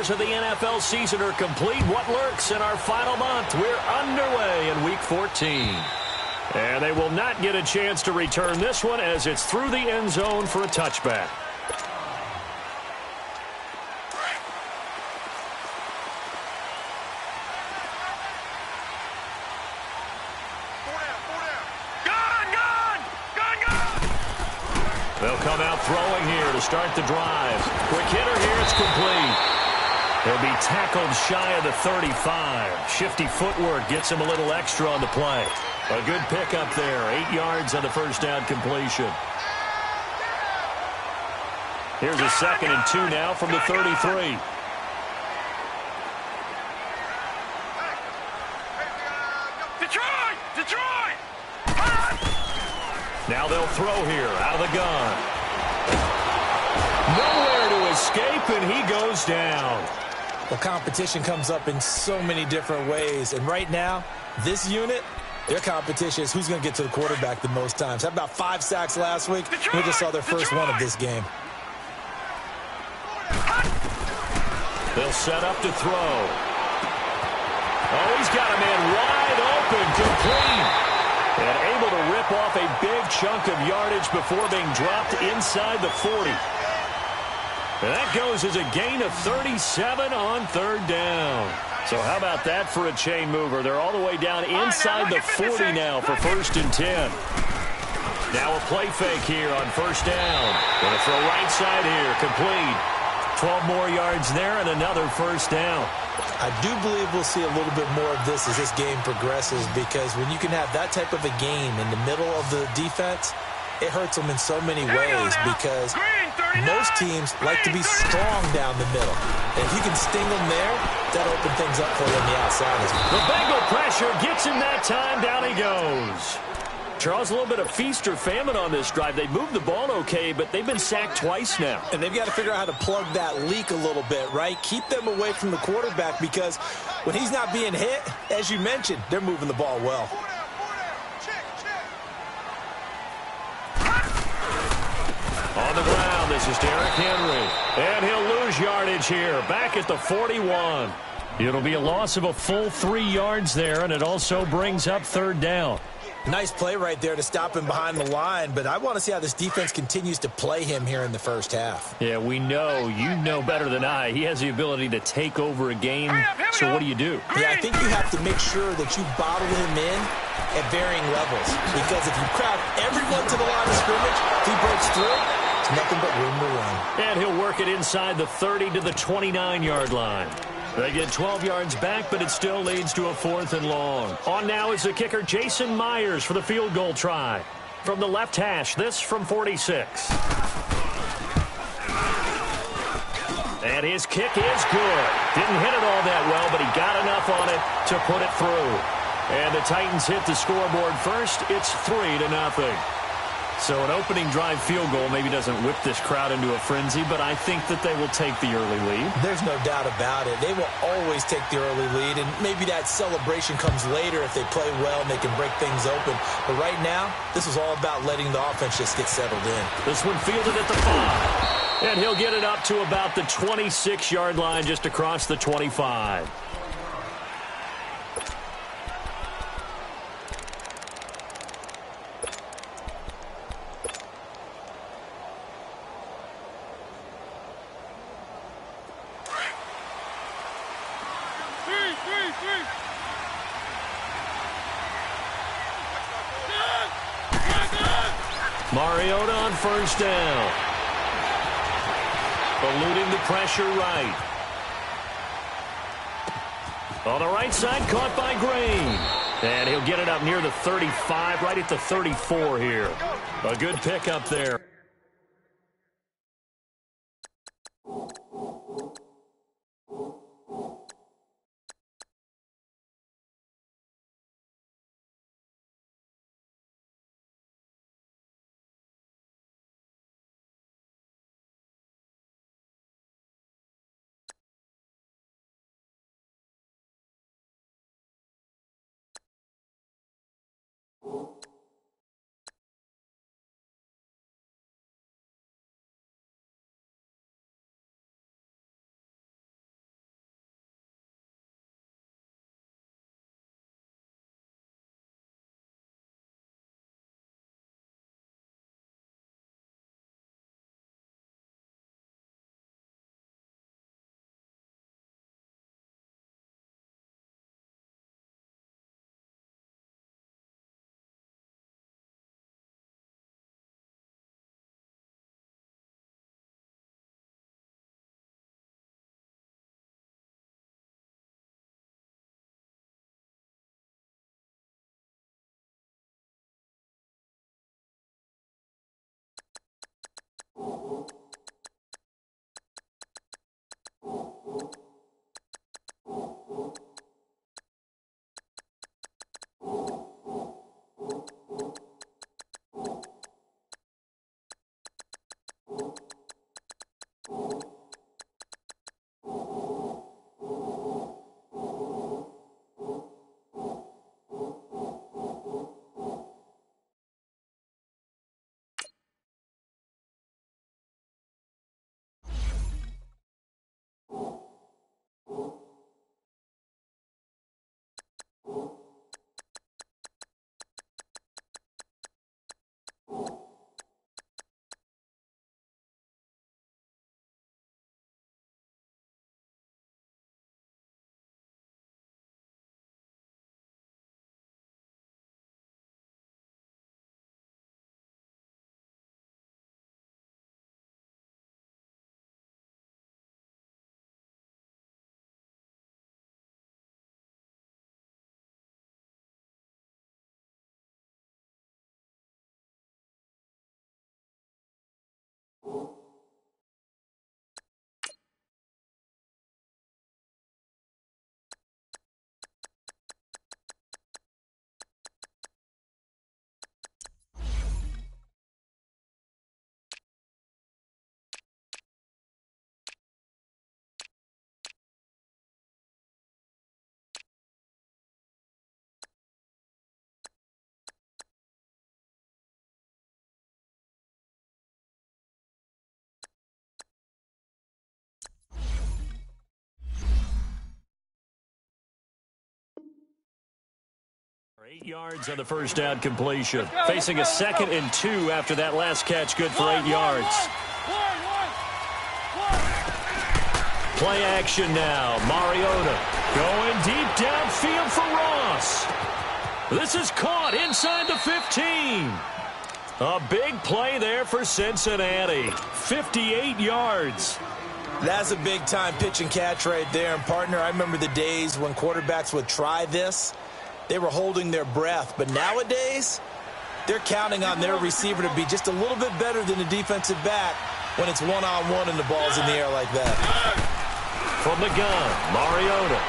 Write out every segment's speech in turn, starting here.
quarters of the NFL season are complete. What lurks in our final month? We're underway in Week 14. And they will not get a chance to return this one as it's through the end zone for a touchback. They'll come out throwing here to start the drive. Quick hitter here, it's complete. He'll be tackled shy of the 35. Shifty footwork gets him a little extra on the play. A good pickup there. 8 yards on the first down completion. Here's a 2nd and 2 now from the 33. Detroit! Now they'll throw here out of the gun. Nowhere to escape, and he goes down. Well, competition comes up in so many different ways. And right now, this unit, their competition is who's going to get to the quarterback the most times. Had about 5 sacks last week. We just saw their first one of this game. They'll set up to throw. Oh, he's got a man wide open, complete. And able to rip off a big chunk of yardage before being dropped inside the 40. And that goes as a gain of 37 on 3rd down. So how about that for a chain mover? They're all the way down inside the 40 now for 1st and 10. Now a play fake here on 1st down. Going to throw right side here, complete. 12 more yards there and another 1st down. I do believe we'll see a little bit more of this as this game progresses, because when you can have that type of a game in the middle of the defense, it hurts them in so many ways, because most teams like to be strong down the middle. And if you can sting them there, that'll open things up for you on the outside as well. The Bengal pressure gets him that time. Down he goes. Charles, a little bit of feast or famine on this drive. They moved the ball okay, but they've been sacked twice now. And they've got to figure out how to plug that leak a little bit, right? Keep them away from the quarterback, because when he's not being hit, as you mentioned, they're moving the ball well. On the ground, this is Derrick Henry. And he'll lose yardage here, back at the 41. It'll be a loss of a full 3 yards there, and it also brings up 3rd down. Nice play right there to stop him behind the line, but I want to see how this defense continues to play him here in the first half. Yeah, we know. You know better than I. He has the ability to take over a game, so what do you do? Yeah, I think you have to make sure that you bottle him in at varying levels, because if you crowd everyone to the line of scrimmage, if he breaks through, it's nothing but room to run. And he'll work it inside the 30 to the 29-yard line. They get 12 yards back, but it still leads to a 4th and long. On now is the kicker, Jason Myers, for the field goal try. From the left hash, this from 46. And his kick is good. Didn't hit it all that well, but he got enough on it to put it through. And the Titans hit the scoreboard first. It's 3-0. So an opening drive field goal maybe doesn't whip this crowd into a frenzy, but I think that they will take the early lead. There's no doubt about it. They will always take the early lead, and maybe that celebration comes later if they play well and they can break things open. But right now, this is all about letting the offense just get settled in. This one fielded at the 5. And he'll get it up to about the 26-yard line, just across the 25. Mariota on 1st down. Eluding the pressure right. On the right side, caught by Green. And he'll get it up near the 35, right at the 34 here. A good pickup there. 8 yards on the first down completion. Facing a 2nd and 2 after that last catch. Good for 8 yards. Play action now. Mariota going deep downfield for Ross. This is caught inside the 15. A big play there for Cincinnati. 58 yards. That's a big-time pitch and catch right there. And, partner, I remember the days when quarterbacks would try this. They were holding their breath. But nowadays, they're counting on their receiver to be just a little bit better than the defensive back when it's one-on-one and the ball's in the air like that. From the gun, Mariota.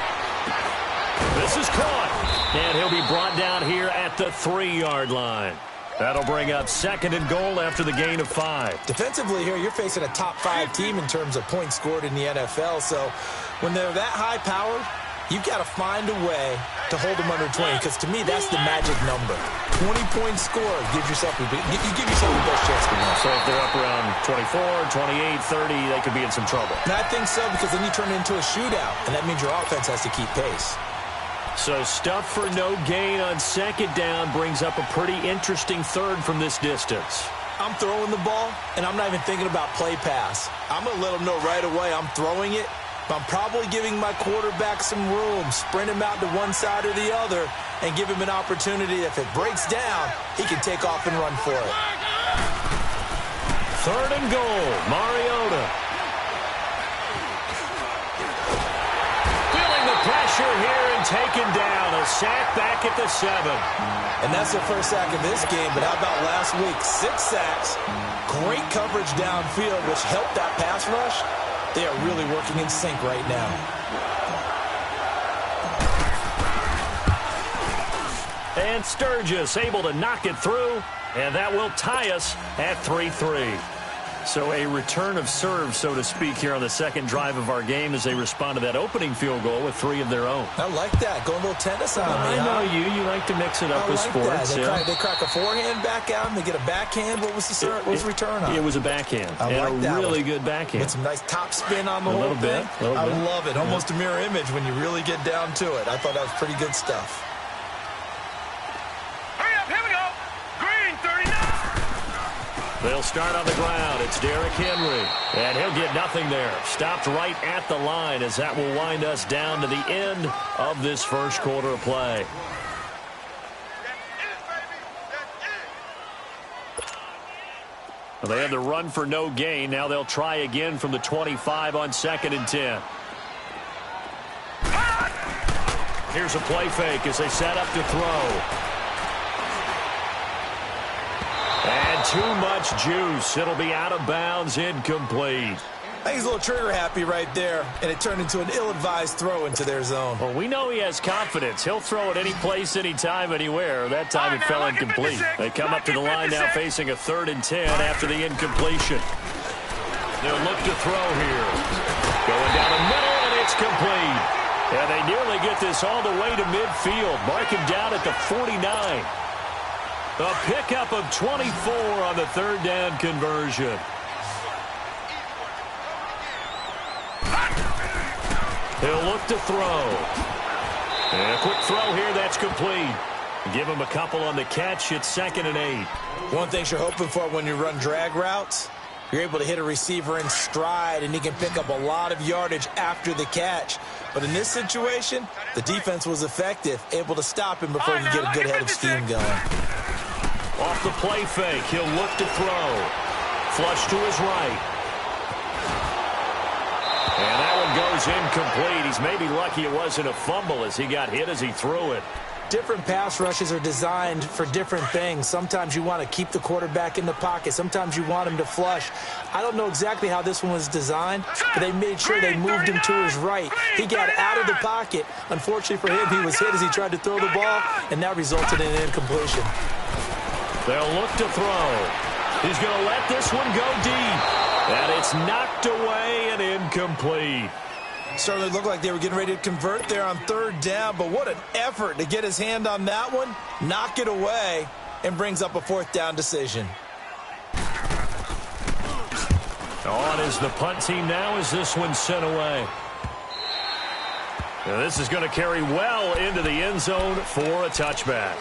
This is caught. And he'll be brought down here at the 3-yard line. That'll bring up 2nd and goal after the gain of 5. Defensively here, you're facing a top-5 team in terms of points scored in the NFL. So when they're that high-powered, you've got to find a way to hold them under 20, because to me, that's the magic number. 20 points scored gives yourself you give yourself the best chance to win. So if they're up around 24, 28, 30, they could be in some trouble. And I think so, because then you turn it into a shootout, and that means your offense has to keep pace. So stuff for no gain on 2nd down brings up a pretty interesting 3rd from this distance. I'm throwing the ball, and I'm not even thinking about play pass. I'm going to let them know right away I'm throwing it. I'm probably giving my quarterback some room, sprint him out to one side or the other, and give him an opportunity. If it breaks down, he can take off and run for it. 3rd and goal, Mariota. Feeling the pressure here and taken down. A sack back at the 7. And that's the first sack of this game, but how about last week? 6 sacks, great coverage downfield, which helped that pass rush. They are really working in sync right now. And Sturgis able to knock it through, and that will tie us at 3-3. So a return of serve, so to speak, here on the 2nd drive of our game as they respond to that opening field goal with 3 of their own. I like that. Going a little tennis on me. I know you. You like to mix it up with sports. They crack a forehand back out, and they get a backhand. What was the return on? It was a backhand. I like that. Really good backhand. With some nice top spin on the whole thing. I love it. Almost a mirror image when you really get down to it. I thought that was pretty good stuff. They'll start on the ground. It's Derrick Henry. And he'll get nothing there. Stopped right at the line as that will wind us down to the end of this first quarter of play. Well, they had the run for no gain. Now they'll try again from the 25 on 2nd and 10. Here's a play fake as they set up to throw. And too much juice. It'll be out of bounds, incomplete. I think he's a little trigger happy right there, and it turned into an ill-advised throw into their zone. Well, we know he has confidence. He'll throw it any place, anytime, anywhere. That time it fell incomplete. They come up to the line now facing a 3rd and 10 after the incompletion. They'll look to throw here. Going down the middle, and it's complete. And they nearly get this all the way to midfield. Mark him down at the 49. A pickup of 24 on the 3rd down conversion. He'll look to throw. And a quick throw here, that's complete. Give him a couple on the catch. It's 2nd and 8. One thing you're hoping for when you run drag routes, you're able to hit a receiver in stride, and he can pick up a lot of yardage after the catch. But in this situation, the defense was effective, able to stop him before he could get a good head of steam going. Off the play fake, he'll look to throw. Flush to his right. And that one goes incomplete. He's maybe lucky it wasn't a fumble as he got hit as he threw it. Different pass rushes are designed for different things. Sometimes you want to keep the quarterback in the pocket. Sometimes you want him to flush. I don't know exactly how this one was designed, but they made sure they moved him to his right. He got out of the pocket. Unfortunately for him, he was hit as he tried to throw the ball, and that resulted in an incompletion. They'll look to throw. He's going to let this one go deep. And it's knocked away and incomplete. Certainly looked like they were getting ready to convert there on 3rd down, but what an effort to get his hand on that one, knock it away, and brings up a 4th down decision. On is the punt team now as this one's sent away. Now this is going to carry well into the end zone for a touchback.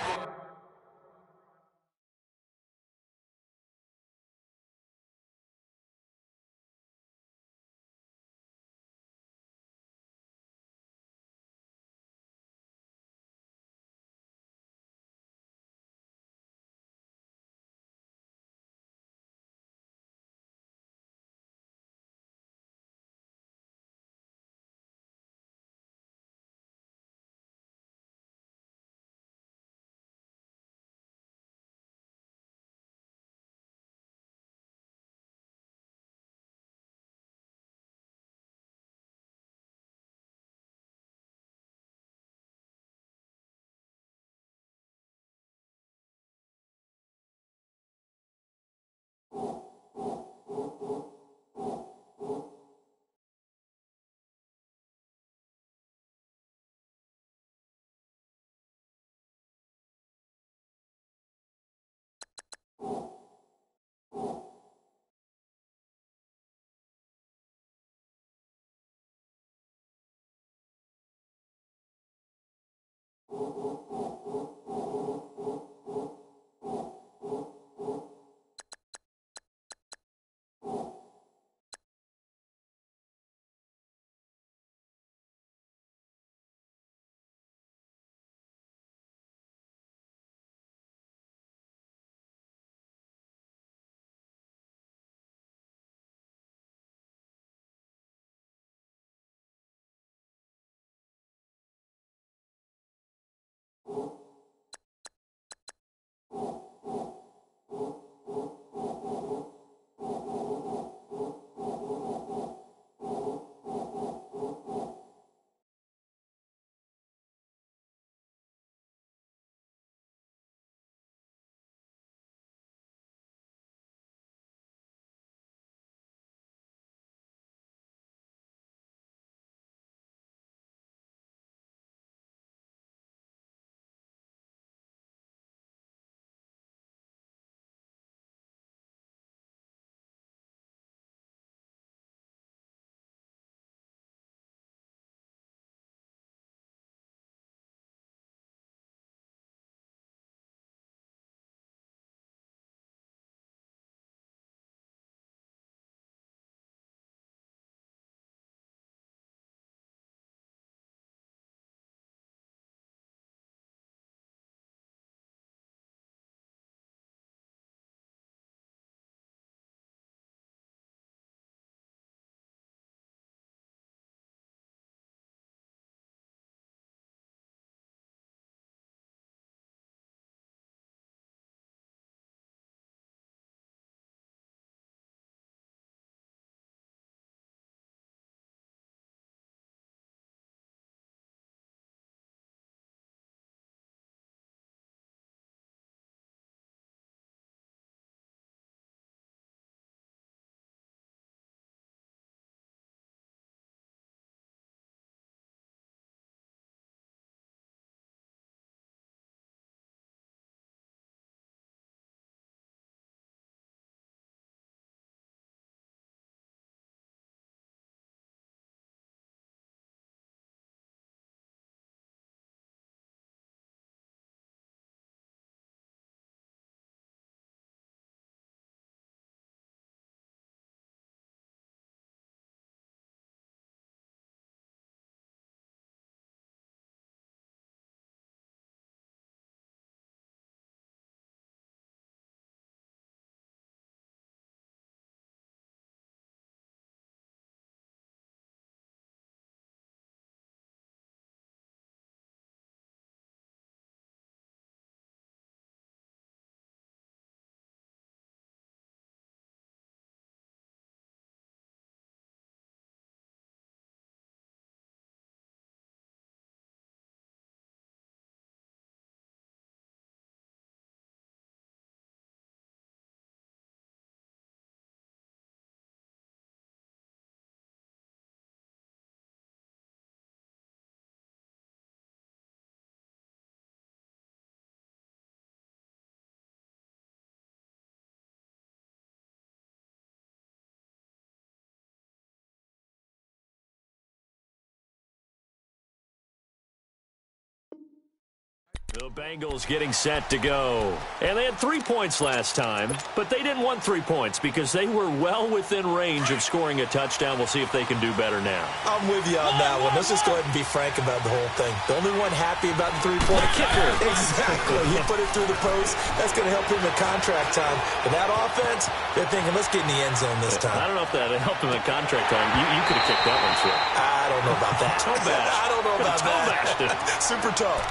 The Bengals getting set to go. And they had 3 points last time, but they didn't want 3 points because they were well within range of scoring a touchdown. We'll see if they can do better now. I'm with you on that one. Let's just go ahead and be frank about the whole thing. The only one happy about the 3-point kicker. Exactly. You put it through the post. That's going to help him in contract time. But that offense, they're thinking, let's get in the end zone this time. I don't know if that helped him in contract time. You could have kicked that one through. I don't know about that. Toe bash. I don't know about that. Bashed it. Super toe.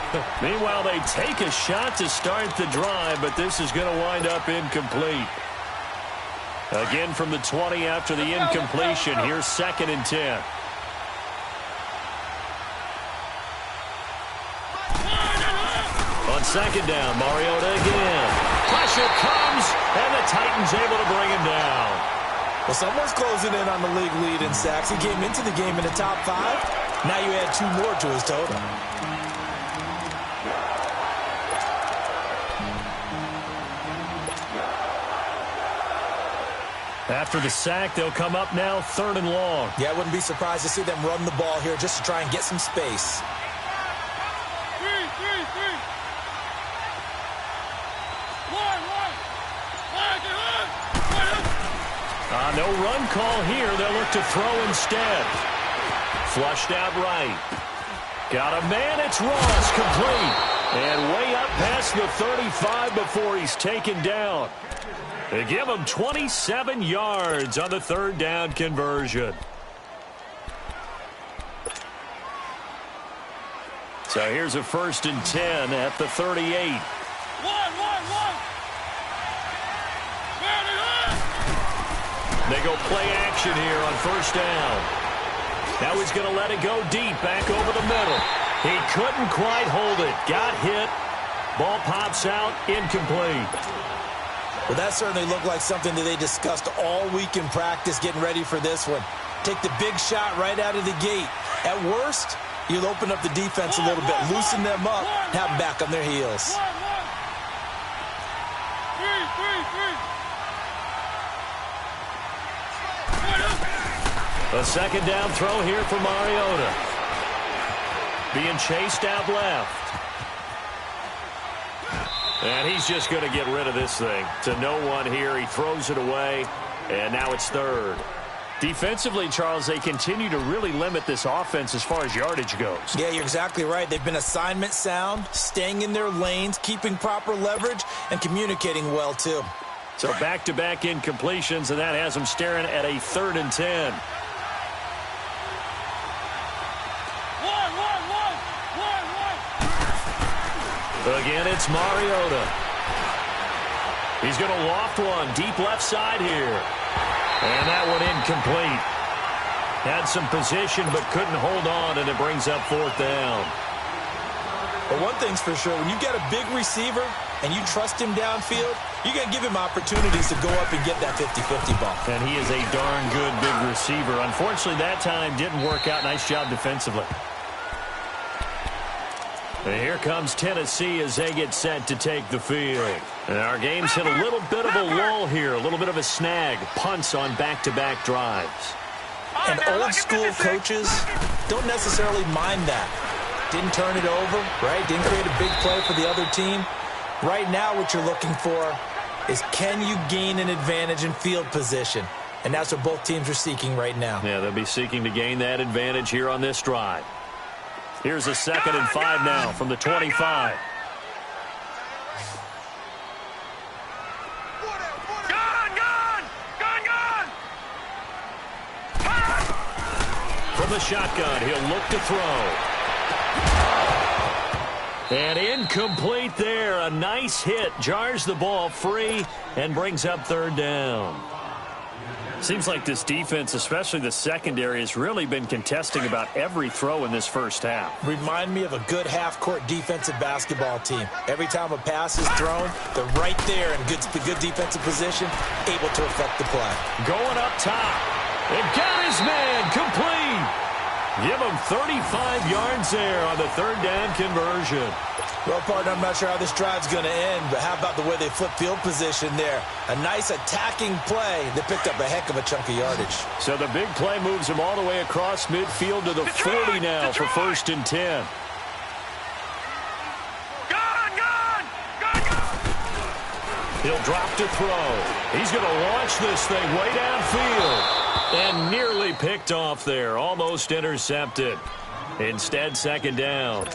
Meanwhile, they take a shot to start the drive, but this is going to wind up incomplete. Again from the 20 after the incompletion. Here's 2nd and 10. On 2nd down, Mariota again. Pressure comes, and the Titans able to bring him down. Well, someone's closing in on the league lead in sacks. He came into the game in the top 5. Now you add 2 more to his total. After the sack, they'll come up now 3rd and long. Yeah, I wouldn't be surprised to see them run the ball here just to try and get some space. No run call here. They'll look to throw instead. Flushed out right. Got a man. It's Ross. Complete. And way up past the 35 before he's taken down. They give him 27 yards on the 3rd down conversion. So here's a 1st and 10 at the 38. They go play action here on 1st down. Now he's going to let it go deep back over the middle. He couldn't quite hold it. Got hit. Ball pops out. Incomplete. Well, that certainly looked like something that they discussed all week in practice getting ready for this one. Take the big shot right out of the gate. At worst, you'll open up the defense a little bit, loosen them up, have them back on their heels. A 2nd down throw here for Mariota. Being chased out left. And he's just going to get rid of this thing. To no one here. He throws it away. And now it's 3rd. Defensively, Charles, they continue to really limit this offense as far as yardage goes. Yeah, you're exactly right. They've been assignment sound, staying in their lanes, keeping proper leverage, and communicating well, too. So back-to-back incompletions, and that has them staring at a 3rd and 10. Again, it's Mariota. He's going to loft one deep left side here. And that one incomplete. Had some position but couldn't hold on, and it brings up 4th down. But one thing's for sure, when you get a big receiver and you trust him downfield, you're going to give him opportunities to go up and get that 50-50 ball. And he is a darn good big receiver. Unfortunately, that time didn't work out. Nice job defensively. And here comes Tennessee as they get set to take the field. And our game's hit a little bit of a lull here, a little bit of a snag. Punts on back-to-back drives. And old-school coaches don't necessarily mind that. Didn't turn it over, right? Didn't create a big play for the other team. Right now what you're looking for is can you gain an advantage in field position? And that's what both teams are seeking right now. Yeah, they'll be seeking to gain that advantage here on this drive. Here's a 2nd and 5 now from the 25. From the shotgun, he'll look to throw. And incomplete there. A nice hit. Jars the ball free and brings up 3rd down. Seems like this defense, especially the secondary, has really been contesting about every throw in this first half. Remind me of a good half-court defensive basketball team. Every time a pass is thrown, they're right there in good defensive position, able to affect the play. Going up top. And got his man complete. Give him 35 yards there on the 3rd down conversion. Well, partner, I'm not sure how this drive's going to end, but how about the way they flip field position there? A nice attacking play that picked up a heck of a chunk of yardage. So the big play moves him all the way across midfield to the 40 now for 1st and 10. He'll drop to throw. He's going to launch this thing way downfield. And nearly picked off there. Almost intercepted. Instead, second down.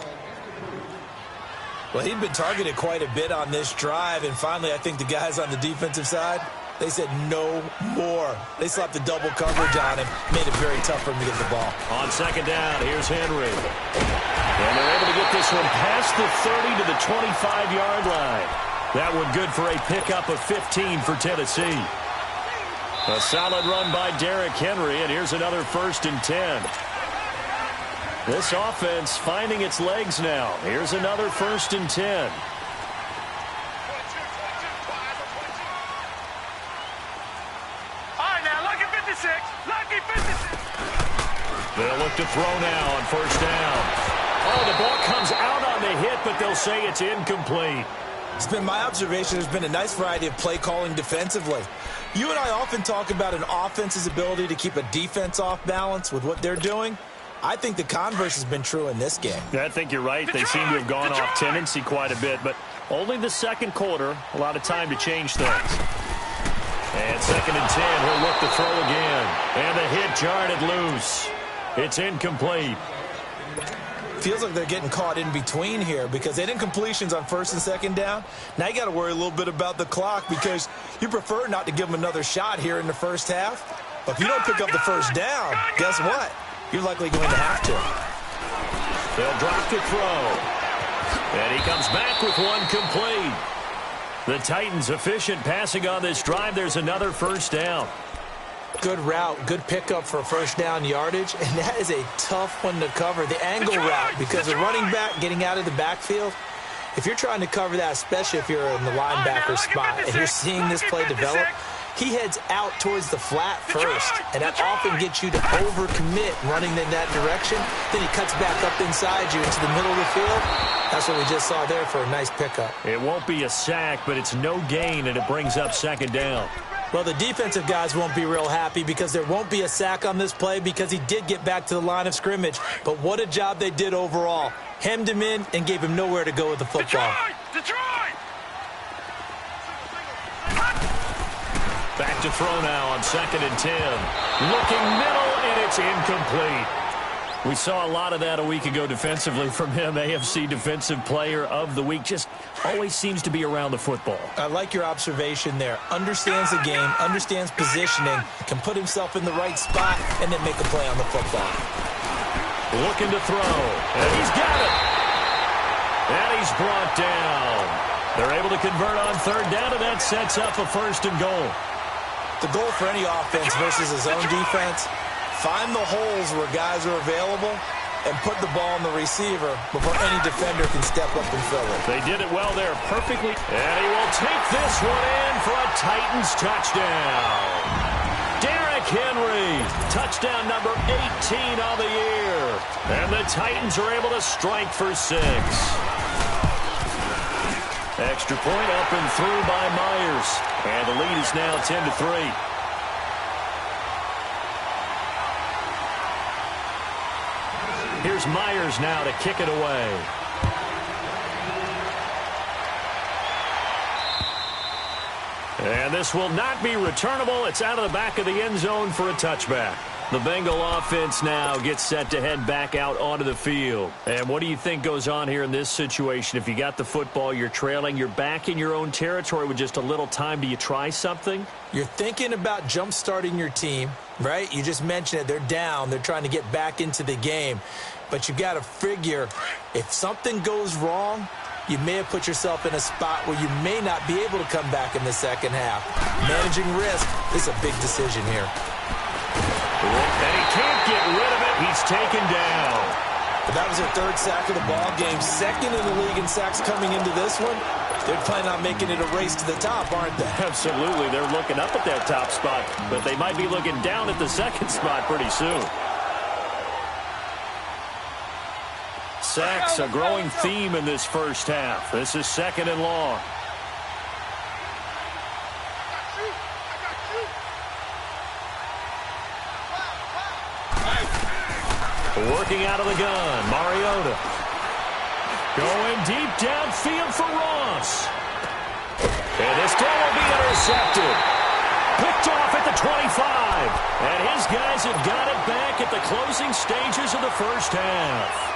Well, he'd been targeted quite a bit on this drive, and finally I think the guys on the defensive side, they said no more. They slapped the double coverage on him, made it very tough for him to get the ball. On second down, here's Henry. And they're able to get this one past the 30 to the 25-yard line. That one good for a pickup of 15 for Tennessee. A solid run by Derrick Henry, and here's another 1st and 10. This offense finding its legs now. Here's another 1st and 10. They'll look to throw now on 1st down. Oh, the ball comes out on the hit, but they'll say it's incomplete. It's been my observation there's been a nice variety of play calling defensively. You and I often talk about an offense's ability to keep a defense off balance with what they're doing. I think the converse has been true in this game. I think you're right. They seem to have gone off tendency quite a bit, but only the second quarter, a lot of time to change things. And 2nd and 10, he'll look to throw again. And the hit jarred it loose. It's incomplete. Feels like they're getting caught in between here because they didn't completions on 1st and 2nd down. Now you got to worry a little bit about the clock because you prefer not to give them another shot here in the first half. But if you don't pick up the 1st down, guess what? You're likely going to have to. They'll drop to throw. And he comes back with one complete. The Titans efficient passing on this drive. There's another 1st down. Good route, good pickup for 1st down yardage, and that is a tough one to cover, the angle route, because the running back getting out of the backfield, if you're trying to cover that, especially if you're in the linebacker spot and you're seeing this play develop, he heads out towards the flat first, and that often gets you to overcommit running in that direction. Then he cuts back up inside you into the middle of the field. That's what we just saw there for a nice pickup. It won't be a sack, but it's no gain, and it brings up 2nd down. Well, the defensive guys won't be real happy because there won't be a sack on this play because he did get back to the line of scrimmage. But what a job they did overall. Hemmed him in and gave him nowhere to go with the football. Detroit! Back to throw now on 2nd and 10. Looking middle, and it's incomplete. We saw a lot of that a week ago defensively from him. AFC Defensive Player of the Week. Just always seems to be around the football. I like your observation there. Understands the game, understands positioning, can put himself in the right spot, and then make a play on the football. Looking to throw, and he's got it. And he's brought down. They're able to convert on 3rd down, and that sets up a 1st and goal. The goal for any offense versus his own defense, find the holes where guys are available and put the ball on the receiver before any defender can step up and fill it. They did it well there, perfectly. And he will take this one in for a Titans touchdown. Derrick Henry, touchdown number 18 on the year. And the Titans are able to strike for 6. Extra point up and through by Myers. And the lead is now 10-3. Here's Myers now to kick it away. And this will not be returnable. It's out of the back of the end zone for a touchback. The Bengal offense now gets set to head back out onto the field. And what do you think goes on here in this situation? If you got the football, you're trailing, you're back in your own territory with just a little time. Do you try something? You're thinking about jump-starting your team, right? You just mentioned it. They're down. They're trying to get back into the game. But you got to figure if something goes wrong, you may have put yourself in a spot where you may not be able to come back in the second half. Managing risk is a big decision here. And he can't get rid of it. He's taken down. But that was their 3rd sack of the ball game. 2nd in the league in sacks coming into this one. They're planning on making it a race to the top, aren't they? Absolutely. They're looking up at that top spot, but they might be looking down at the 2nd spot pretty soon. Sacks, a growing theme in this first half. This is 2nd and long. Working out of the gun, Mariota. Going deep downfield for Ross. And this throw will be intercepted. Picked off at the 25. And his guys have got it back at the closing stages of the first half.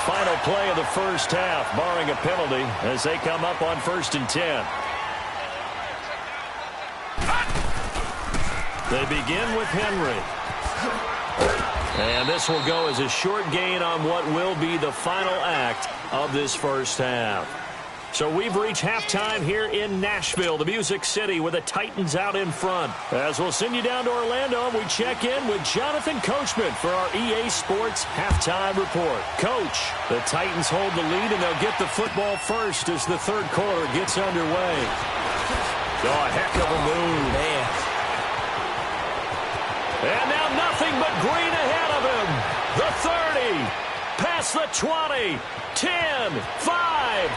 Final play of the first half, barring a penalty, as they come up on 1st and 10. They begin with Henry. And this will go as a short gain on what will be the final act of this first half. So we've reached halftime here in Nashville, the Music City, with the Titans out in front. As we'll send you down to Orlando, we check in with Jonathan Coachman for our EA Sports Halftime Report. Coach, the Titans hold the lead, and they'll get the football first as the third quarter gets underway. Oh, a heck of a move. Man. And now nothing but green ahead of him. The 30, past the 20, 10, 5.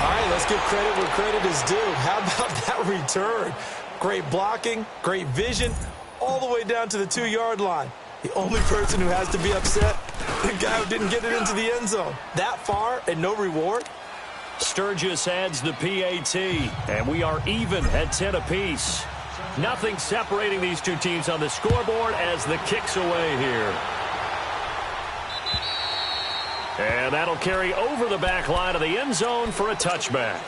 All right, let's give credit where credit is due. How about that return? Great blocking, great vision, all the way down to the 2-yard line. The only person who has to be upset, the guy who didn't get it into the end zone. That far and no reward? Sturgis adds the PAT, and we are even at 10 apiece. Nothing separating these two teams on the scoreboard as the kick's away here. And that'll carry over the back line of the end zone for a touchback.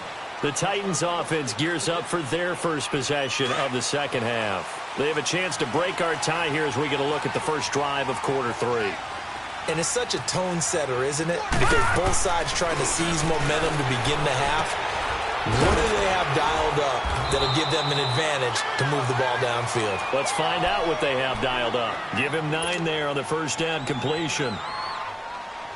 The Titans offense gears up for their first possession of the second half. They have a chance to break our tie here as we get a look at the first drive of quarter 3. And it's such a tone setter, isn't it? Because both sides trying to seize momentum to begin the half. What do they have dialed up that'll give them an advantage to move the ball downfield? Let's find out what they have dialed up. Give him 9 there on the first down completion.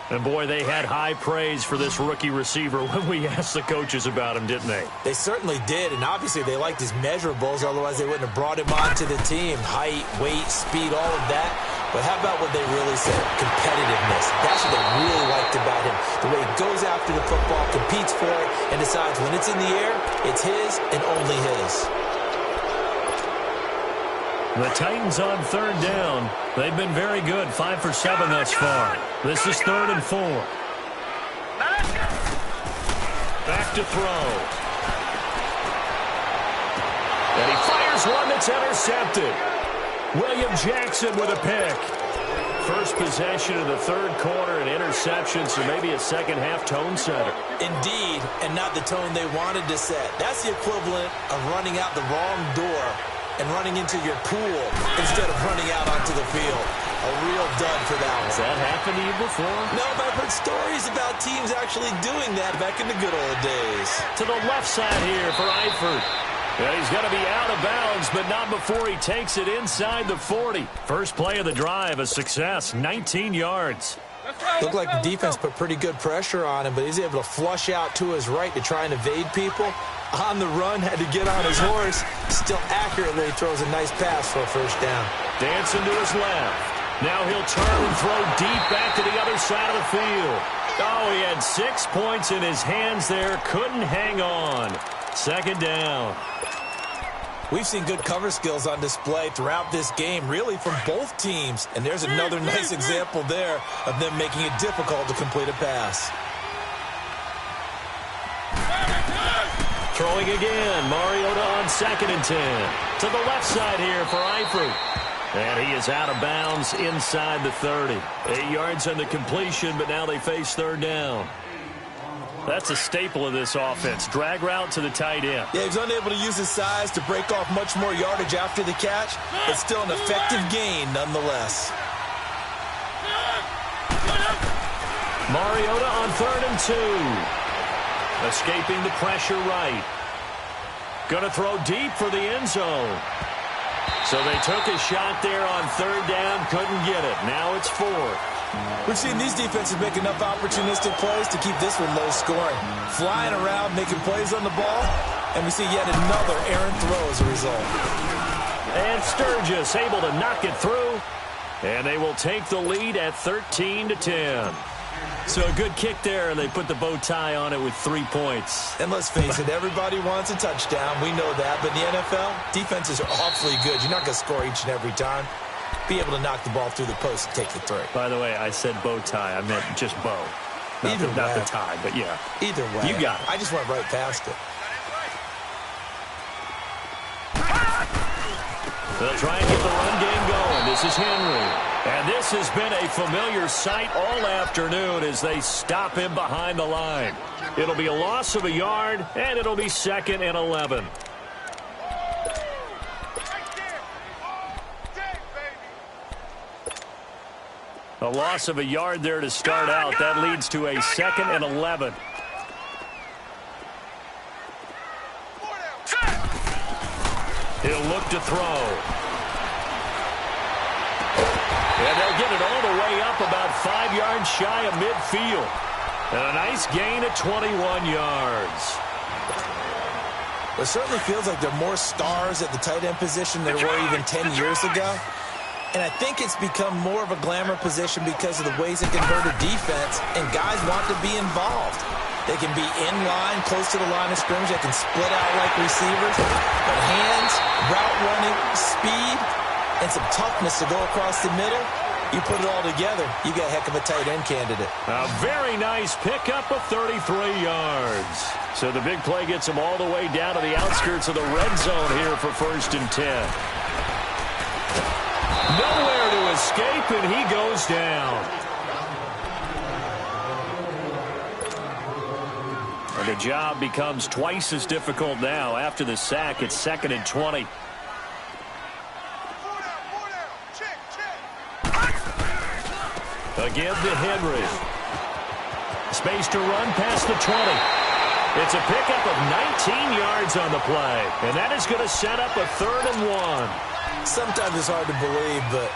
And, boy, they had high praise for this rookie receiver when we asked the coaches about him, didn't they? They certainly did, and obviously they liked his measurables, otherwise they wouldn't have brought him onto the team. Height, weight, speed, all of that. But how about what they really said? Competitiveness. That's what they really liked about him. The way he goes after the football, competes for it, and decides when it's in the air, it's his and only his. The Titans on third down. They've been very good, 5 for 7 thus far. This is 3rd and 4. Back to throw. And he fires one that's intercepted. William Jackson with a pick. First possession of the third quarter, an interception, so maybe a second-half tone setter. Indeed, and not the tone they wanted to set. That's the equivalent of running out the wrong door and running into your pool instead of running out onto the field. A real dud for that one. Has that happened to you before? No, but I've heard stories about teams actually doing that back in the good old days. To the left side here for Eifert. And he's going to be out of bounds, but not before he takes it inside the 40. First play of the drive, a success, 19 yards. Looked like the defense put pretty good pressure on him, but he's able to flush out to his right to try and evade people. On the run, had to get on his horse. Still accurately throws a nice pass for a first down. Dancing to his left. Now he'll turn and throw deep back to the other side of the field. Oh, he had 6 points in his hands there. Couldn't hang on. Second down. We've seen good cover skills on display throughout this game, really from both teams. And there's another nice example there of them making it difficult to complete a pass. Throwing again, Mariota on 2nd and 10. To the left side here for Eifert. And he is out of bounds inside the 30. 8 yards on the completion, but now they face third down. That's a staple of this offense. Drag route to the tight end. Yeah, he's unable to use his size to break off much more yardage after the catch, but still an effective gain nonetheless. Mariota on 3rd and 2. Escaping the pressure right. Going to throw deep for the end zone. So they took a shot there on third down, couldn't get it. Now it's 4. We've seen these defenses make enough opportunistic plays to keep this one low scoring. Flying around, making plays on the ball, and we see yet another errant throw as a result. And Sturgis able to knock it through, and they will take the lead at 13-10. So a good kick there, and they put the bow tie on it with 3 points. And let's face it, everybody wants a touchdown. We know that. But in the NFL, defenses are awfully good. You're not going to score each and every time. Be able to knock the ball through the post and take the 3. By the way, I said bow tie. I meant just bow. Not the tie, but yeah. Either way. You got it. I just went right past it. They'll try and get the run game going. This is Henry. And this has been a familiar sight all afternoon as they stop him behind the line. It'll be a loss of a yard, and it'll be 2nd and 11. A loss of a yard there to start out. That leads to a 2nd and 11. He'll look to throw. And they'll get it all the way up about 5 yards shy of midfield. And a nice gain at 21 yards. It certainly feels like there are more stars at the tight end position than there were even 10 years ago. And I think it's become more of a glamour position because of the ways it can hurt a defense, and guys want to be involved. They can be in line, close to the line of scrimmage. They can split out like receivers. But hands, route running, speed, and some toughness to go across the middle, you put it all together, you got a heck of a tight end candidate. A very nice pickup of 33 yards. So the big play gets him all the way down to the outskirts of the red zone here for 1st and 10. Nowhere to escape, and he goes down. And the job becomes twice as difficult now. After the sack, it's 2nd and 20. Again to Henry. Space to run past the 20. It's a pickup of 19 yards on the play. And that is going to set up a 3rd and 1. Sometimes it's hard to believe, but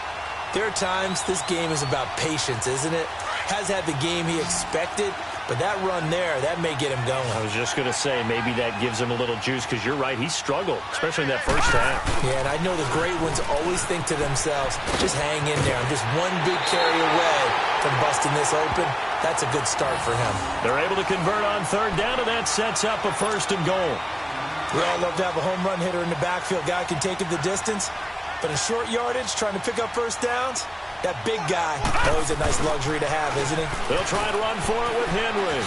there are times this game is about patience, isn't it? Has had the game he expected, but that run there, that may get him going. I was just going to say, maybe that gives him a little juice, because you're right, he struggled, especially in that first half. Yeah, and I know the great ones always think to themselves, just hang in there. I'm just one big carry away from busting this open. That's a good start for him. They're able to convert on 3rd down, and that sets up a 1st and goal. We all love to have a home run hitter in the backfield. Guy can take it the distance. But in short yardage, trying to pick up 1st downs, that big guy, always a nice luxury to have, isn't he? They'll try and run for it with Henry.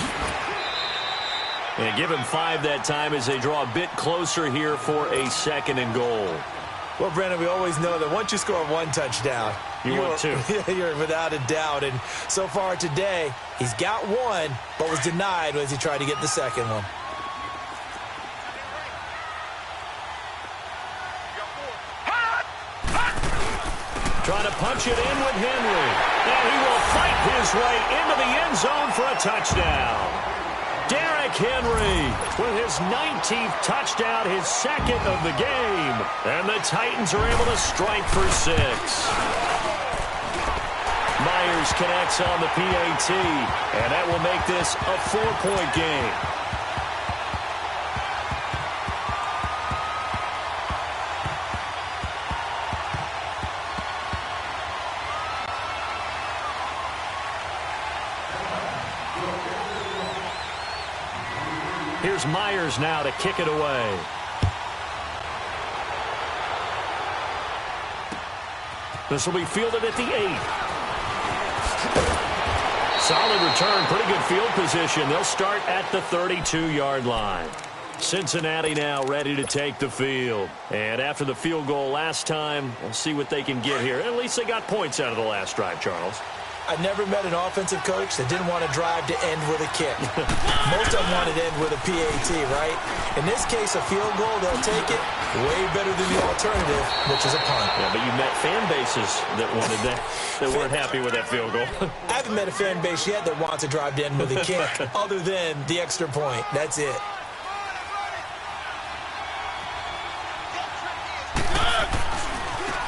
And give him 5 that time as they draw a bit closer here for a 2nd and goal. Well, Brandon, we always know that once you score 1 touchdown, want 2. You're without a doubt. And so far today, he's got 1, but was denied as he tried to get the 2nd one. Trying to punch it in with Henry. And he will fight his way into the end zone for a touchdown. Derrick Henry with his 19th touchdown, his 2nd of the game. And the Titans are able to strike for 6. Myers connects on the PAT. And that will make this a 4-point game. Here's Myers now to kick it away. This will be fielded at the 8. Solid return, pretty good field position. They'll start at the 32-yard line. Cincinnati now ready to take the field. And after the field goal last time, we'll see what they can get here. At least they got points out of the last drive, Charles. I never met an offensive coach that didn't want to drive to end with a kick. Most of them wanted to end with a PAT, right? In this case, a field goal, they'll take it way better than the alternative, which is a punt. Yeah, but you met fan bases that wanted that, that weren't happy with that field goal. I haven't met a fan base yet that wants to drive to end with a kick, other than the extra point. That's it.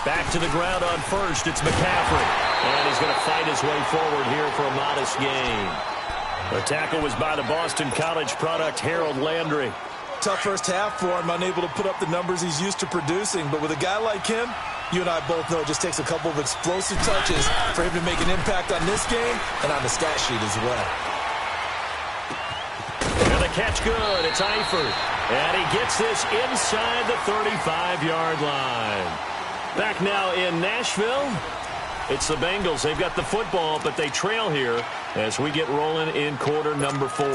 Back to the ground on 1st, it's McCaffrey. And he's going to fight his way forward here for a modest gain. The tackle was by the Boston College product, Harold Landry. Tough first half for him, unable to put up the numbers he's used to producing. But with a guy like him, you and I both know it just takes a couple of explosive touches for him to make an impact on this game and on the stat sheet as well. And the catch good, it's Eifert. And he gets this inside the 35-yard line. Back now in Nashville. It's the Bengals. They've got the football, but they trail here as we get rolling in quarter number 4.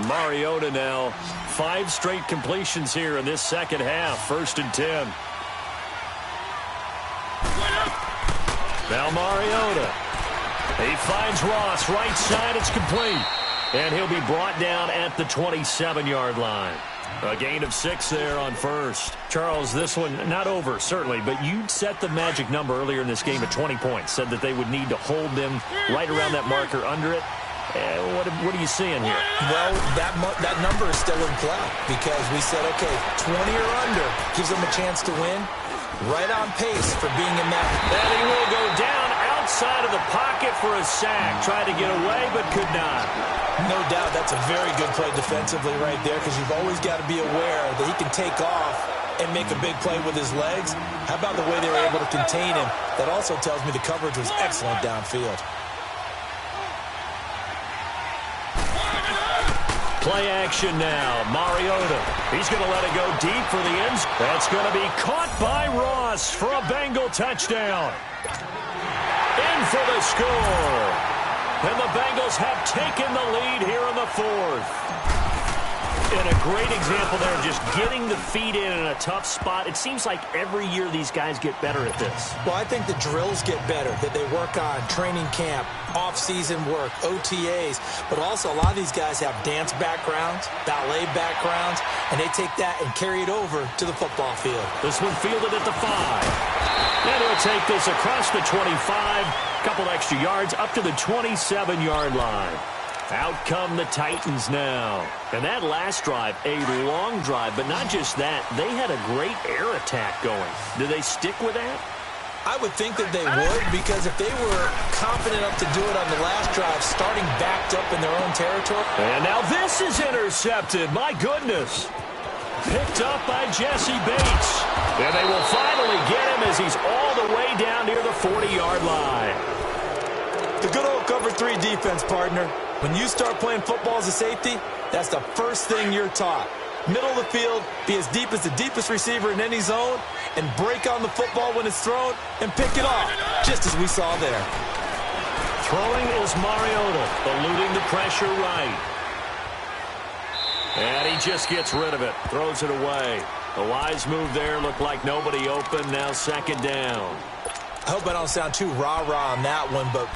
Mariota now, 5 straight completions here in this second half. 1st and 10. Now Mariota. He finds Ross right side. It's complete. And he'll be brought down at the 27-yard line. A gain of 6 there on 1st. Charles, this one not over, certainly, but you set the magic number earlier in this game at 20 points. Said that they would need to hold them right around that marker under it. What are you seeing here? Well, that number is still in play because we said, okay, 20 or under gives them a chance to win. Right on pace for being in that. And he will go down outside of the pocket for a sack. Tried to get away, but could not. No doubt that's a very good play defensively right there because you've always got to be aware that he can take off and make a big play with his legs. How about the way they were able to contain him? That also tells me the coverage was excellent downfield. Play action now. Mariota. He's going to let it go deep for the ends. That's going to be caught by Ross for a Bengal touchdown. In for the score. And the Bengals have taken the lead here in the 4th. And a great example there, just getting the feet in a tough spot. It seems like every year these guys get better at this. Well, I think the drills get better, that they work on training camp, off-season work, OTAs. But also a lot of these guys have dance backgrounds, ballet backgrounds, and they take that and carry it over to the football field. This one fielded at the 5. And he'll take this across the 25, a couple extra yards up to the 27-yard line. Out come the Titans now. And that last drive, a long drive, but not just that. They had a great air attack going. Do they stick with that? I would think that they would, because if they were confident enough to do it on the last drive, starting backed up in their own territory. And now this is intercepted. My goodness. Picked up by Jesse Bates. And they will finally get him as he's all the way down near the 40-yard line. The good old cover 3 defense, partner. When you start playing football as a safety, that's the first thing you're taught. Middle of the field, be as deep as the deepest receiver in any zone, and break on the football when it's thrown and pick it off, just as we saw there. Throwing is Mariota, eluding the pressure right. And he just gets rid of it, throws it away. A wise move there, looked like nobody open, now 2nd down. I hope I don't sound too rah-rah on that one, but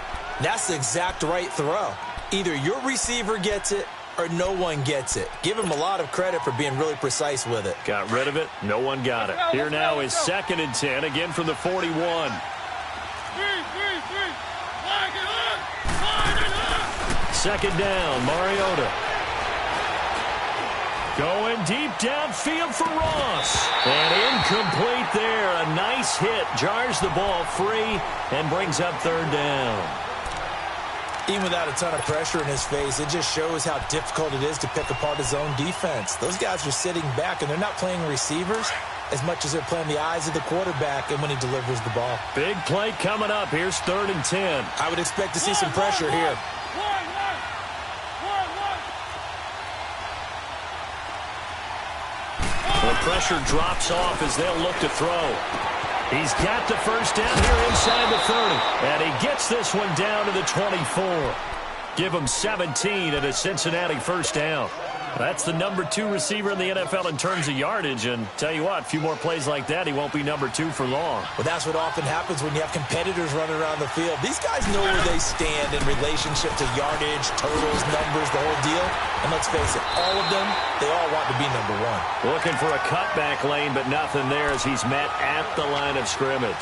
that's the exact right throw. Either your receiver gets it or no one gets it. Give him a lot of credit for being really precise with it. Got rid of it. No one got it. Here now is 2nd and 10, again from the 41. Second down, Mariota. Going deep downfield for Ross. And incomplete there. A nice hit. Jars the ball free and brings up 3rd down. Even without a ton of pressure in his face, it just shows how difficult it is to pick apart his own defense. Those guys are sitting back, and they're not playing receivers as much as they're playing the eyes of the quarterback and when he delivers the ball. Big play coming up. Here's 3rd and 10. I would expect to see some pressure here. The pressure drops off as they'll look to throw. He's got the first down here inside the 30. And he gets this one down to the 24. Give him 17 at a Cincinnati first down. That's the number 2 receiver in the NFL in terms of yardage. And tell you what, a few more plays like that, he won't be number 2 for long. Well, that's what often happens when you have competitors running around the field. These guys know where they stand in relationship to yardage, totals, numbers, the whole deal. And let's face it, all of them, they all want to be number 1. Looking for a cutback lane, but nothing there as he's met at the line of scrimmage.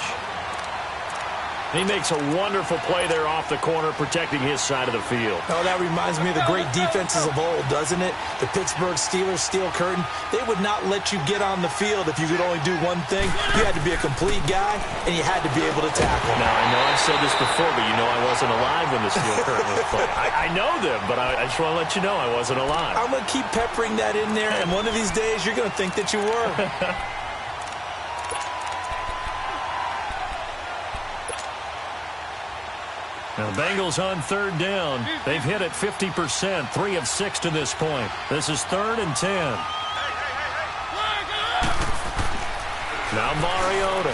He makes a wonderful play there off the corner, protecting his side of the field. Oh, that reminds me of the great defenses of old, doesn't it? The Pittsburgh Steelers, steel curtain. They would not let you get on the field if you could only do one thing. You had to be a complete guy, and you had to be able to tackle. Now, I know I've said this before, but you know I wasn't alive when the steel curtain was put. I know them, but I just want to let you know I wasn't alive. I'm going to keep peppering that in there, and one of these days you're going to think that you were. Now the Bengals on 3rd down. They've hit it 50%, 3 of 6 to this point. This is 3rd and 10. Now Mariota.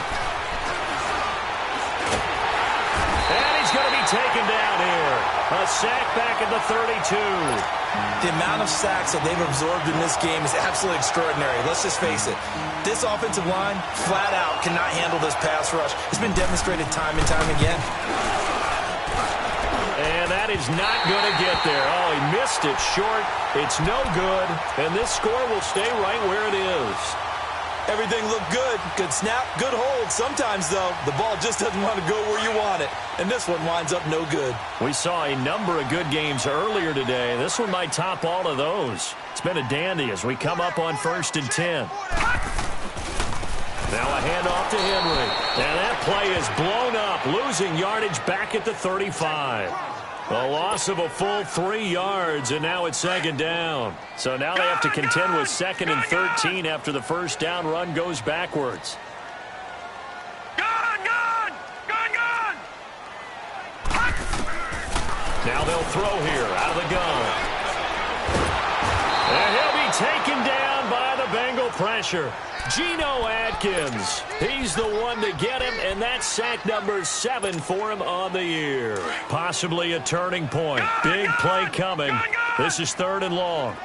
And he taken down here. A sack back at the 32. The amount of sacks that they've absorbed in this game is absolutely extraordinary. Let's just face it. This offensive line, flat out, cannot handle this pass rush. It's been demonstrated time and time again. And that is not going to get there. Oh, he missed it short. It's no good. And this score will stay right where it is. Everything looked good. Good snap, good hold. Sometimes, though, the ball just doesn't want to go where you want it. And this one winds up no good. We saw a number of good games earlier today. This one might top all of those. It's been a dandy as we come up on 1st and 10. Now a handoff to Henry. And that play is blown up, losing yardage back at the 35. A loss of a full 3 yards, and now it's 2nd down. So now they have to contend with 2nd and 13 after the first down run goes backwards. Now they'll throw here out of the gun. And he'll be taken down by the Bengal pressure. Geno Atkins, he's the one to get him, and that's sack number 7 for him on the year. Possibly a turning point. Big play coming. This is 3rd and long.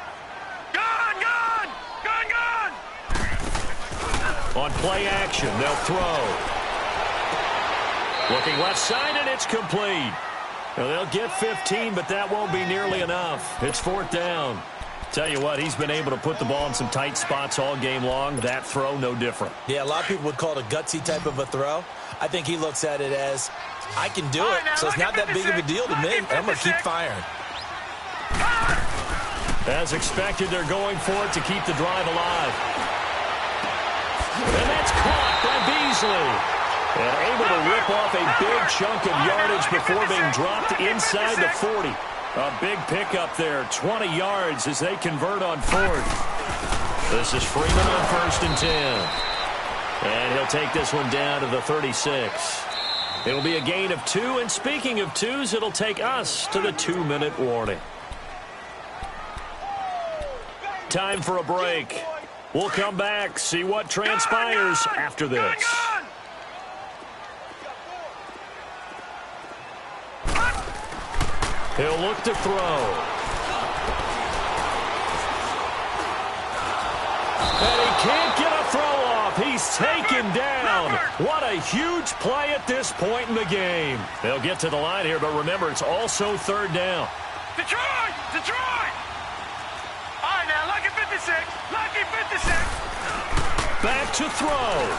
On play action, they'll throw. Looking left side, and it's complete. Now, they'll get 15, but that won't be nearly enough. It's 4th down. Tell you what, he's been able to put the ball in some tight spots all game long. That throw, no different. Yeah, a lot of people would call it a gutsy type of a throw. I think he looks at it as, I can do it, so it's not that big of a deal to me. I'm going to keep firing. As expected, they're going for it to keep the drive alive. And that's caught by Beasley. And able to rip off a big chunk of yardage before being dropped inside the 40. A big pickup there, 20 yards as they convert on 4th. This is Freeman on 1st and 10. And he'll take this one down to the 36. It'll be a gain of 2, and speaking of 2s, it'll take us to the 2-minute warning. Time for a break. We'll come back, see what transpires after this. He'll look to throw. And he can't get a throw off. He's taken down. What a huge play at this point in the game. They'll get to the line here, but remember, it's also 3rd down. Detroit! Detroit! All right, now, lucky 56. Lucky 56. Back to throw.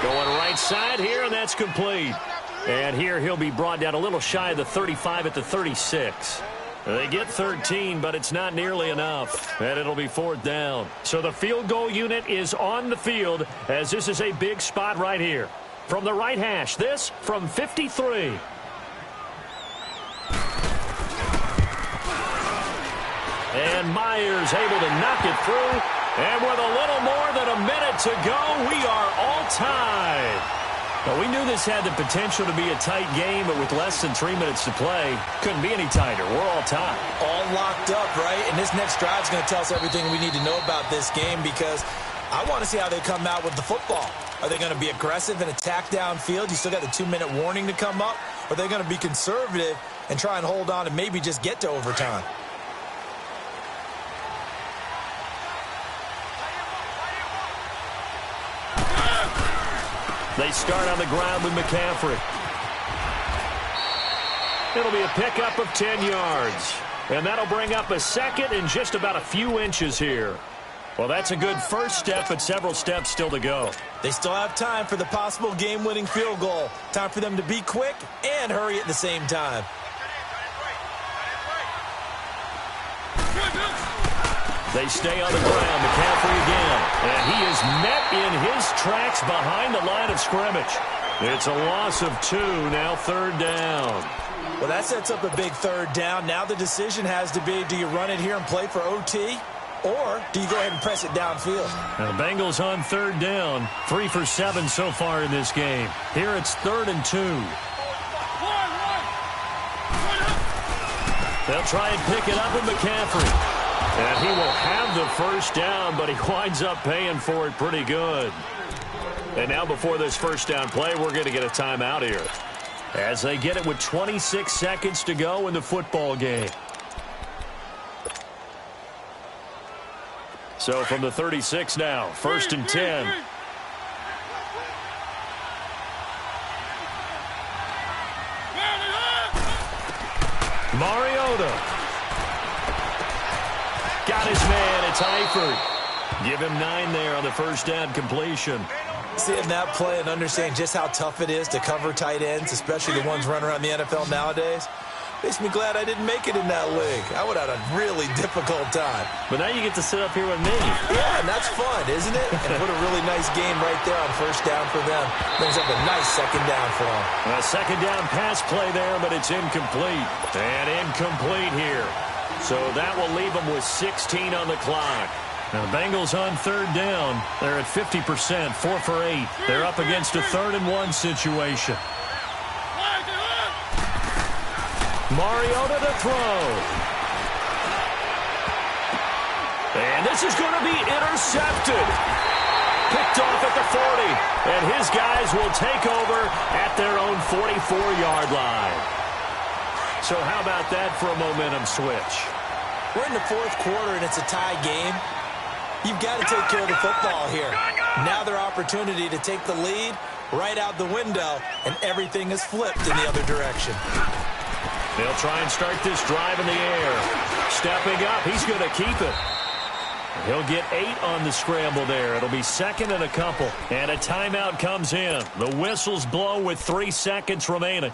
Going right side here, and that's complete. And here he'll be brought down a little shy of the 35 at the 36. They get 13, but it's not nearly enough. And it'll be 4th down. So the field goal unit is on the field as this is a big spot right here. From the right hash, this from 53. And Myers able to knock it through. And with a little more than a minute to go, we are all tied. Well, we knew this had the potential to be a tight game, but with less than 3 minutes to play, couldn't be any tighter. We're all tied. All locked up, right? And this next drive is going to tell us everything we need to know about this game because I want to see how they come out with the football. Are they going to be aggressive and attack downfield? You still got the 2-minute warning to come up? Or are they going to be conservative and try and hold on and maybe just get to overtime? They start on the ground with McCaffrey. It'll be a pickup of 10 yards. And that'll bring up a 2nd and just about a few inches here. Well, that's a good first step, but several steps still to go. They still have time for the possible game-winning field goal. Time for them to be quick and hurry at the same time. They stay on the ground. McCaffrey again. And he is met in his tracks behind the line of scrimmage. It's a loss of 2, now 3rd down. Well, that sets up a big 3rd down. Now the decision has to be, do you run it here and play for OT? Or do you go ahead and press it downfield? Now the Bengals on 3rd down. 3 for 7 so far in this game. Here it's 3rd and 2. They'll try and pick it up with McCaffrey. And he will have the first down, but he winds up paying for it pretty good. And now before this first down play, we're going to get a timeout here, as they get it with 26 seconds to go in the football game. So from the 36 now, 1st and 10. Mariota. Got his man. It's Eifert. Give him 9 there on the first down completion. Seeing that play and understanding just how tough it is to cover tight ends, especially the ones running around the NFL nowadays, makes me glad I didn't make it in that league. I would have had a really difficult time. But now you get to sit up here with me. Yeah, and that's fun, isn't it? And put a really nice game right there on first down for them. Brings up a nice second down for them. A second down pass play there, but it's incomplete. And incomplete here. So that will leave them with 16 on the clock. Now, Bengals on 3rd down. They're at 50%, 4 for 8. They're up against a 3rd and 1 situation. Mariota to throw. And this is going to be intercepted. Picked off at the 40. And his guys will take over at their own 44-yard line. So how about that for a momentum switch? We're in the 4th quarter, and it's a tie game. You've got to take care of the football here. Now their opportunity to take the lead right out the window, and everything is flipped in the other direction. They'll try and start this drive in the air. Stepping up, he's going to keep it. He'll get 8 on the scramble there. It'll be 2nd and a couple. And a timeout comes in. The whistles blow with 3 seconds remaining.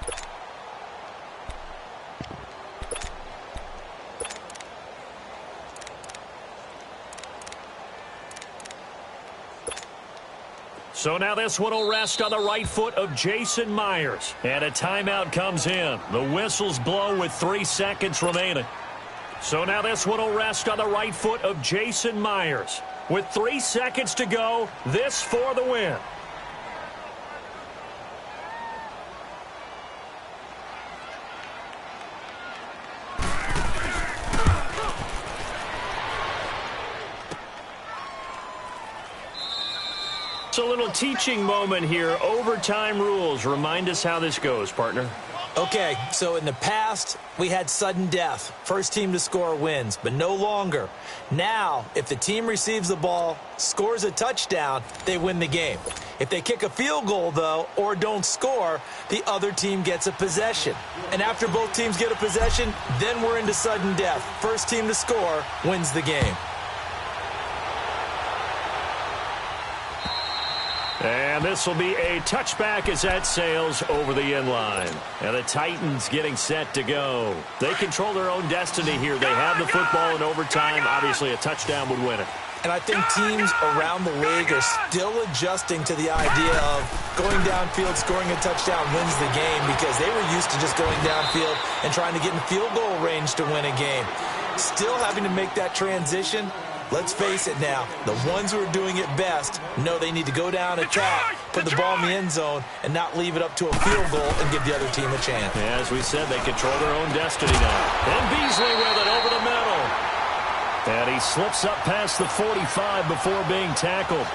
So now this one will rest on the right foot of Jason Myers. And a timeout comes in. The whistles blow with 3 seconds remaining. So now this one will rest on the right foot of Jason Myers. With 3 seconds to go, this for the win. It's a little teaching moment here. Overtime rules. Remind us how this goes, partner. Okay, so in the past, we had sudden death. First team to score wins, but no longer. Now, if the team receives the ball, scores a touchdown, they win the game. If they kick a field goal, though, or don't score, the other team gets a possession. And after both teams get a possession, then we're into sudden death. First team to score wins the game. And this will be a touchback as that sails over the end line. And the Titans getting set to go. They control their own destiny here. They have the football in overtime. Obviously, a touchdown would win it. And I think teams around the league are still adjusting to the idea of going downfield, scoring a touchdown wins the game, because they were used to just going downfield and trying to get in field goal range to win a game. Still having to make that transition. Let's face it now, the ones who are doing it best know they need to go down, attack, put the ball in the end zone, and not leave it up to a field goal and give the other team a chance. Yeah, as we said, they control their own destiny now. And Beasley with it over the middle. And he slips up past the 45 before being tackled.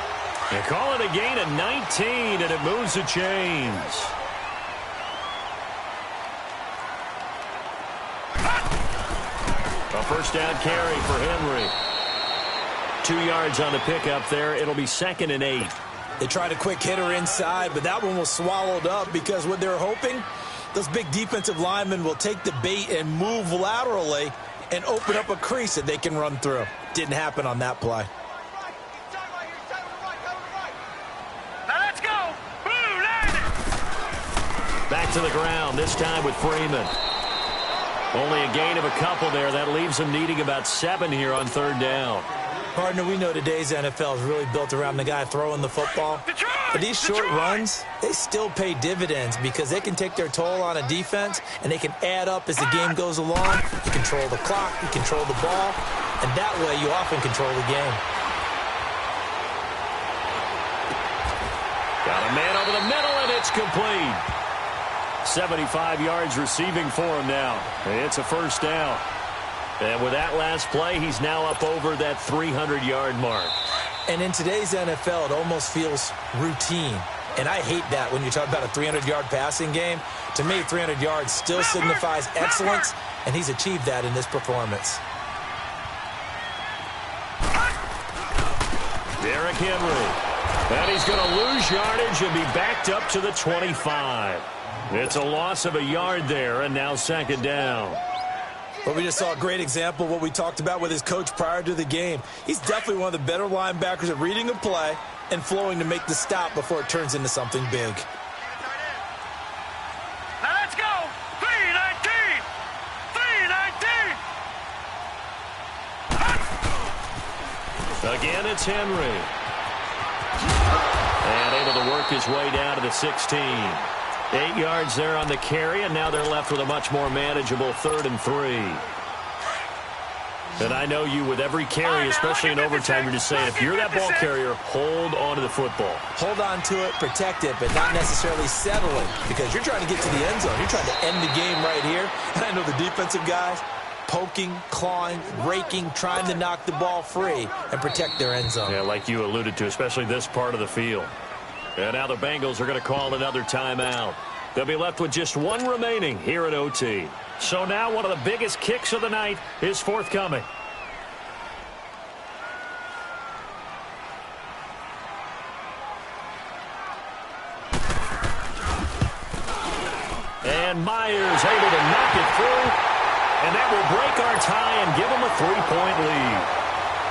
They call it a gain of 19, and it moves the chains. A first down carry for Henry. 2 yards on the pickup there. It'll be 2nd and 8. They tried a quick hitter inside, but that one was swallowed up because what they're hoping, those big defensive linemen will take the bait and move laterally and open up a crease that they can run through. Didn't happen on that play. Now let's go. Blue, landed. Back to the ground, this time with Freeman. Only a gain of a couple there. That leaves them needing about 7 here on 3rd down. Partner, we know today's NFL is really built around the guy throwing the football. But these short runs, they still pay dividends because they can take their toll on a defense, and they can add up as the game goes along. You control the clock, you control the ball, and that way you often control the game. Got a man over the middle, and it's complete. 75 yards receiving for him now. It's a first down. And with that last play, he's now up over that 300-yard mark. And in today's NFL, it almost feels routine. And I hate that when you talk about a 300-yard passing game. To me, 300 yards still signifies excellence, and he's achieved that in this performance. Derrick Henry. And he's going to lose yardage and be backed up to the 25. It's a loss of a yard there, and now second down. Well, we just saw a great example of what we talked about with his coach prior to the game. He's definitely one of the better linebackers at reading a play and flowing to make the stop before it turns into something big. Now let's go. 319. 319. Again, it's Henry. And able to work his way down to the 16. 8 yards there on the carry, and now they're left with a much more manageable 3rd and 3. And I know you, with every carry, especially in overtime, you're just saying, if you're that ball carrier, hold on to the football. Hold on to it, protect it, but not necessarily settling, because you're trying to get to the end zone. You're trying to end the game right here. And I know the defensive guys poking, clawing, raking, trying to knock the ball free and protect their end zone. Yeah, like you alluded to, especially this part of the field. And now the Bengals are going to call another timeout. They'll be left with just one remaining here at OT. So now one of the biggest kicks of the night is forthcoming. And Myers able to knock it through. And that will break our tie and give them a 3-point lead.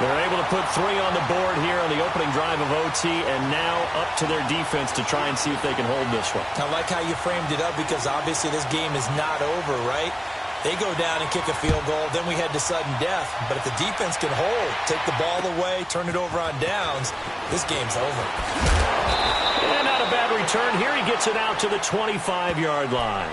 They're able to put 3 on the board here on the opening drive of OT, and now up to their defense to try and see if they can hold this one. I like how you framed it up, because obviously this game is not over, right? They go down and kick a field goal, then we head to sudden death. But if the defense can hold, take the ball away, turn it over on downs, this game's over. And not a bad return here. He gets it out to the 25-yard line.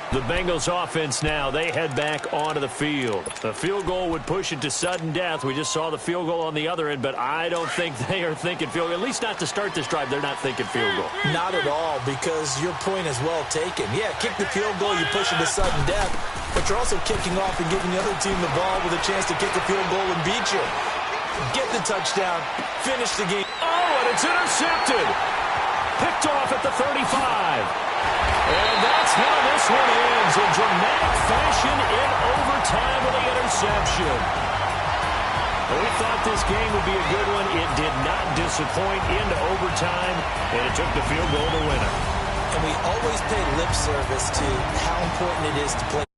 The Bengals offense now, they head back onto the field. A field goal would push it to sudden death. We just saw the field goal on the other end, but I don't think they are thinking field goal. At least not to start this drive. They're not thinking field goal. Not at all, because your point is well taken. Yeah, kick the field goal, you push it to sudden death, but you're also kicking off and giving the other team the ball with a chance to kick a field goal and beat you. Get the touchdown, finish the game. Oh, and it's intercepted. Picked off at the 35. And that's how this one ends, in dramatic fashion in overtime with the interception. We thought this game would be a good one. It did not disappoint into overtime, and it took the field goal to win it. And we always pay lip service to how important it is to play